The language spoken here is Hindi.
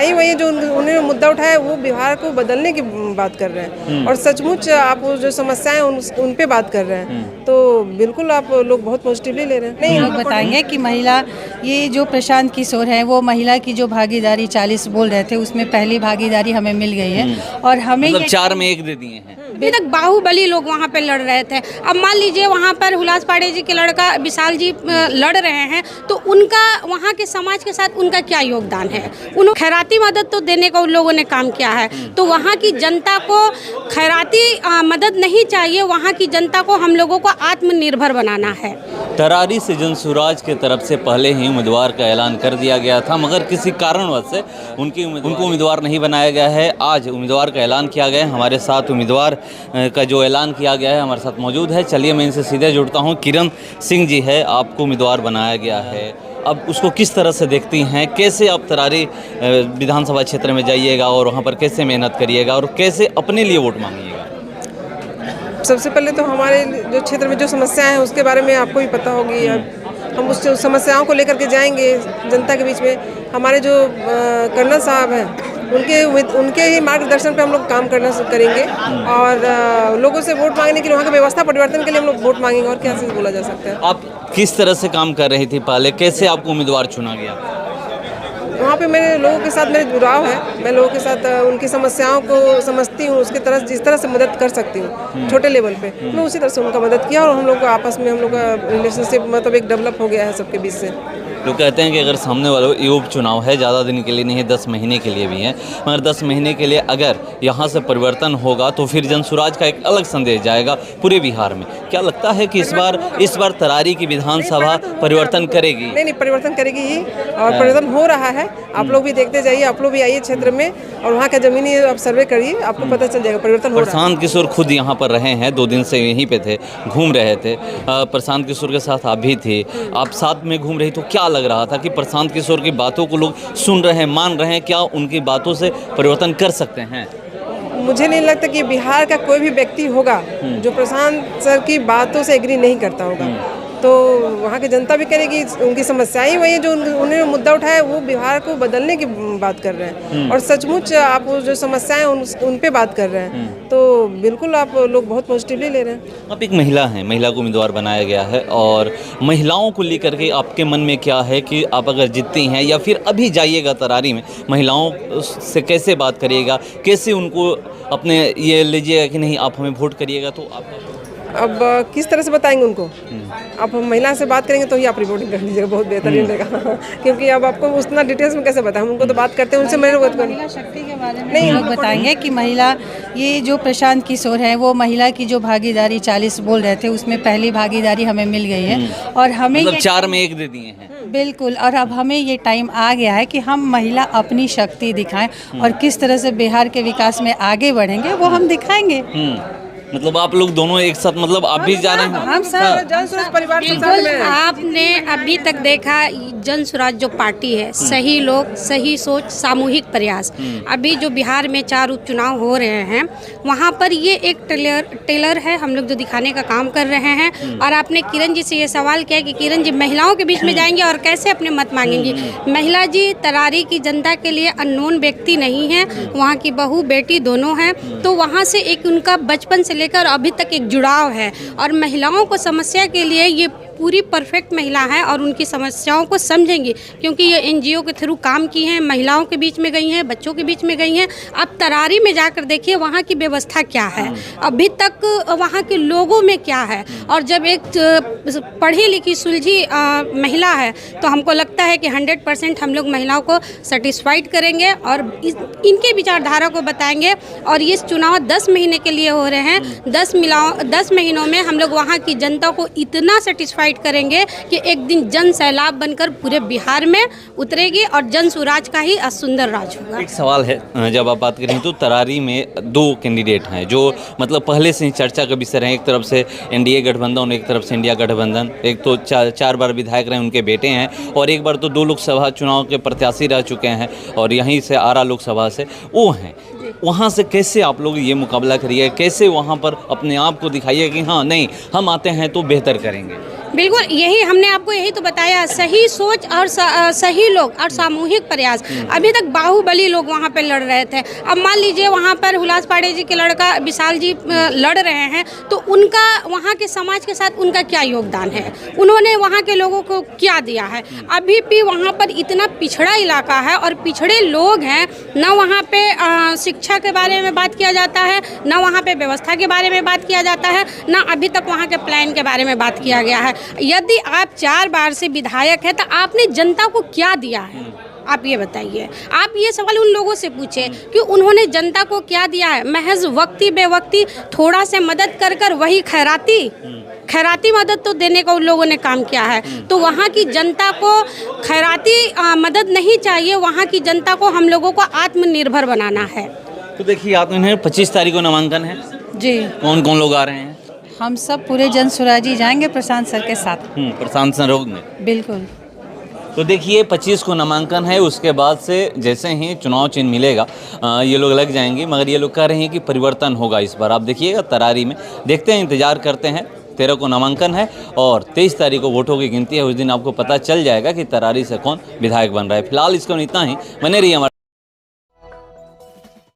नहीं, वही जो उन्होंने मुद्दा उठाया वो बिहार को बदलने की बात कर रहे हैं और सचमुच आप जो समस्याएं उन पे बात कर रहे हैं, तो बिल्कुल आप लोग बहुत पॉजिटिवली ले रहे हैं। नहीं, लोग बताएंगे कि महिला, ये जो प्रशांत किशोर है वो महिला की जो भागीदारी 40 बोल रहे थे उसमें पहली भागीदारी हमें मिल गई है और हमें मतलब 4 में 1 दे दिए हैं। अभी तक बाहुबली लोग वहाँ पे लड़ रहे थे, अब मान लीजिए वहाँ पर हुलास पांडे जी के लड़का विशाल जी लड़ रहे हैं, तो उनका वहाँ के समाज के साथ उनका क्या योगदान है? उन खैराती मदद तो देने का उन लोगों ने काम किया है, तो वहाँ की जनता को खैराती मदद नहीं चाहिए, वहाँ की जनता को हम लोगों को आत्मनिर्भर बनाना है। तरारी से जनसुराज के तरफ से पहले ही उम्मीदवार का ऐलान कर दिया गया था, मगर किसी कारणवश से उनको उम्मीदवार नहीं बनाया गया है। आज उम्मीदवार का ऐलान किया गया है। हमारे साथ उम्मीदवार का जो ऐलान किया गया है हमारे साथ मौजूद है। चलिए मैं इनसे सीधे जुड़ता हूँ। किरण सिंह जी है, आपको उम्मीदवार बनाया गया है, अब उसको किस तरह से देखती हैं? कैसे आप तरारी विधानसभा क्षेत्र में जाइएगा और वहाँ पर कैसे मेहनत करिएगा और कैसे अपने लिए वोट मांगिएगा? सबसे पहले तो हमारे जो क्षेत्र में जो समस्याएं हैं उसके बारे में आपको ही पता होगी। हम उस समस्याओं को लेकर के जाएंगे जनता के बीच में। हमारे जो कर्नल साहब हैं उनके ही मार्गदर्शन पे हम लोग काम करेंगे और लोगों से वोट मांगने के लिए, वहाँ की व्यवस्था परिवर्तन के लिए हम लोग वोट मांगेंगे। और क्या चीज़ बोला जा सकता है? आप किस तरह से काम कर रही थी पहले, कैसे आपको उम्मीदवार चुना गया? वहाँ पे मेरे लोगों के साथ मेरे जुड़ाव है, मैं लोगों के साथ उनकी समस्याओं को समझती हूँ, उसके तरह जिस तरह से मदद कर सकती हूँ छोटे लेवल पे, मैं उसी तरह से उनका मदद किया और हम लोग को आपस में हम लोग का रिलेशनशिप मतलब एक डेवलप हो गया है सबके बीच से। लोग कहते हैं कि अगर सामने वाला ये उपचुनाव है, ज़्यादा दिन के लिए नहीं है, 10 महीने के लिए भी है, मगर 10 महीने के लिए अगर यहाँ से परिवर्तन होगा तो फिर जनसुराज का एक अलग संदेश जाएगा पूरे बिहार में। क्या लगता है कि इस बार तरारी की विधानसभा परिवर्तन करेगी? नहीं, परिवर्तन करेगी ही और परिवर्तन हो रहा है। आप लोग भी देखते जाइए, आप लोग भी आइए क्षेत्र में और वहाँ का जमीनी आप सर्वे करिए, आपको पता चल जाएगा परिवर्तन हो रहा है। प्रशांत किशोर खुद यहाँ पर रहे हैं, 2 दिन से यहीं पे थे, घूम रहे थे। प्रशांत किशोर के साथ आप भी थे, आप साथ में घूम रही, तो क्या लग रहा था कि प्रशांत किशोर की बातों को लोग सुन रहे हैं, मान रहे हैं? क्या उनकी बातों से परिवर्तन कर सकते हैं? मुझे नहीं लगता कि बिहार का कोई भी व्यक्ति होगा जो प्रशांत सर की बातों से एग्री नहीं करता होगा, तो वहाँ की जनता भी करेगी। उनकी समस्याएं वही है जो उन्होंने मुद्दा उठाया वो बिहार को बदलने की बात कर रहे हैं और सचमुच आप जो समस्याएं उन पे बात कर रहे हैं, तो बिल्कुल आप लोग बहुत पॉजिटिवली ले रहे हैं। आप एक महिला हैं, महिला को उम्मीदवार बनाया गया है और महिलाओं को लेकर के आपके मन में क्या है कि आप अगर जीतती हैं या फिर अभी जाइएगा तरारी में, महिलाओं से कैसे बात करिएगा, कैसे उनको अपने ये लीजिएगा कि नहीं आप हमें वोट करिएगा? तो आप अब किस तरह से बताएंगे उनको? आप महिला से बात करेंगे तो ही आप रिपोर्टिंग कर लीजिएगा, बहुत बेहतरीन रहेगा। क्योंकि अब आपको उतना डिटेल्स में कैसे बताएं, हम उनको तो बात करते हैं, उनसे मेरे को महिला शक्ति के बारे में नहीं, लोग बताएंगे कि महिला, ये जो प्रशांत किशोर है वो महिला की जो भागीदारी 40 बोल रहे थे उसमें पहली भागीदारी हमें मिल गई है और हमें मतलब 4 में 1 दे दिए हैं। बिल्कुल, और अब हमें ये टाइम आ गया है कि हम महिला अपनी शक्ति दिखाएं और किस तरह से बिहार के विकास में आगे बढ़ेंगे वो हम दिखाएंगे। मतलब आप लोग दोनों एक साथ, मतलब आप भी जा रहे हैं? हम सब जनसुराज परिवार के साथ बिल्कुल, में आपने अभी तक देखा जनसुराज जो पार्टी है, सही लोग, सही सोच, सामूहिक प्रयास। अभी जो बिहार में 4 उपचुनाव हो रहे हैं वहाँ पर ये एक टेलर है, हम लोग जो दिखाने का काम कर रहे हैं। और आपने किरण जी से ये सवाल किया कि किरण जी महिलाओं के बीच में जाएंगे और कैसे अपने मत मांगेंगी। महिला जी तरारी की जनता के लिए अननोन व्यक्ति नहीं है, वहाँ की बहू बेटी दोनों हैं, तो वहाँ से एक उनका बचपन से लेकर अभी तक एक जुड़ाव है और महिलाओं को समस्या के लिए ये पूरी परफेक्ट महिला है और उनकी समस्याओं को समझेंगी, क्योंकि ये एनजीओ के थ्रू काम की हैं, महिलाओं के बीच में गई हैं, बच्चों के बीच में गई हैं। आप तरारी में जाकर देखिए वहाँ की व्यवस्था क्या है, अभी तक वहाँ के लोगों में क्या है। और जब एक पढ़ी लिखी सुलझी महिला है तो हमको लगता है कि 100% हम लोग महिलाओं को सेटिस्फाइड करेंगे और इनके विचारधारा को बताएंगे। और ये चुनाव 10 महीने के लिए हो रहे हैं, 10 महीनों में हम लोग वहाँ की जनता को इतना सेटिस्फाइड करेंगे कि एक दिन जन सैलाब बनकर पूरे बिहार में उतरेगी और जनसुराज का ही सुंदर राज होगा। एक सवाल है, जब आप बात करें तो तरारी में 2 कैंडिडेट हैं जो मतलब पहले से ही चर्चा का विषय हैं। एक तरफ से एनडीए गठबंधन, एक तरफ से इंडिया गठबंधन। एक तो 4 बार विधायक रहे, उनके बेटे हैं, और एक बार तो 2 लोकसभा चुनाव के प्रत्याशी रह चुके हैं और यहीं से आरा लोकसभा से वो हैं। वहाँ से कैसे आप लोग ये मुकाबला करिए, कैसे वहाँ पर अपने आप को दिखाइए कि हाँ नहीं हम आते हैं तो बेहतर करेंगे? बिल्कुल, यही हमने आपको यही तो बताया, सही सोच और सही लोग और सामूहिक प्रयास। अभी तक बाहुबली लोग वहाँ पे लड़ रहे थे, अब मान लीजिए वहाँ पर हुलास पांडे जी के लड़का विशाल जी लड़ रहे हैं, तो उनका वहाँ के समाज के साथ उनका क्या योगदान है, उन्होंने वहाँ के लोगों को क्या दिया है। अभी भी वहाँ पर इतना पिछड़ा इलाका है और पिछड़े लोग हैं, ना वहाँ पे शिक्षा के बारे में बात किया जाता है, ना वहाँ पे व्यवस्था के बारे में बात किया जाता है, ना अभी तक वहाँ के प्लान के बारे में बात किया गया है। यदि आप 4 बार से विधायक हैं तो आपने जनता को क्या दिया है, आप ये बताइए। आप ये सवाल उन लोगों से पूछे कि उन्होंने जनता को क्या दिया है। महज वक्ती बेवक्ती थोड़ा से मदद कर कर वही खैराती मदद तो देने का उन लोगों ने काम किया है। तो वहाँ की जनता को खैराती मदद नहीं चाहिए, वहाँ की जनता को हम लोगों को आत्मनिर्भर बनाना है। तो देखिए आप इन्हें 25 तारीख को नामांकन है, जी कौन कौन लोग आ रहे हैं? हम सब पूरे जन स्वराजी जाएंगे प्रशांत सर के साथ। प्रशांत सरोग में बिल्कुल। तो देखिए 25 को नामांकन है, उसके बाद से जैसे ही चुनाव चिन्ह मिलेगा ये लोग लग जाएंगे, मगर ये लोग कह रहे हैं कि परिवर्तन होगा इस बार। आप देखिएगा तरारी में, देखते हैं, इंतजार करते हैं। 13 को नामांकन है और 23 तारीख को वोटों की गिनती है। उस दिन आपको पता चल जाएगा कि तरारी से कौन विधायक बन रहा है। फिलहाल इसको इतना ही, बने रहिए हमारे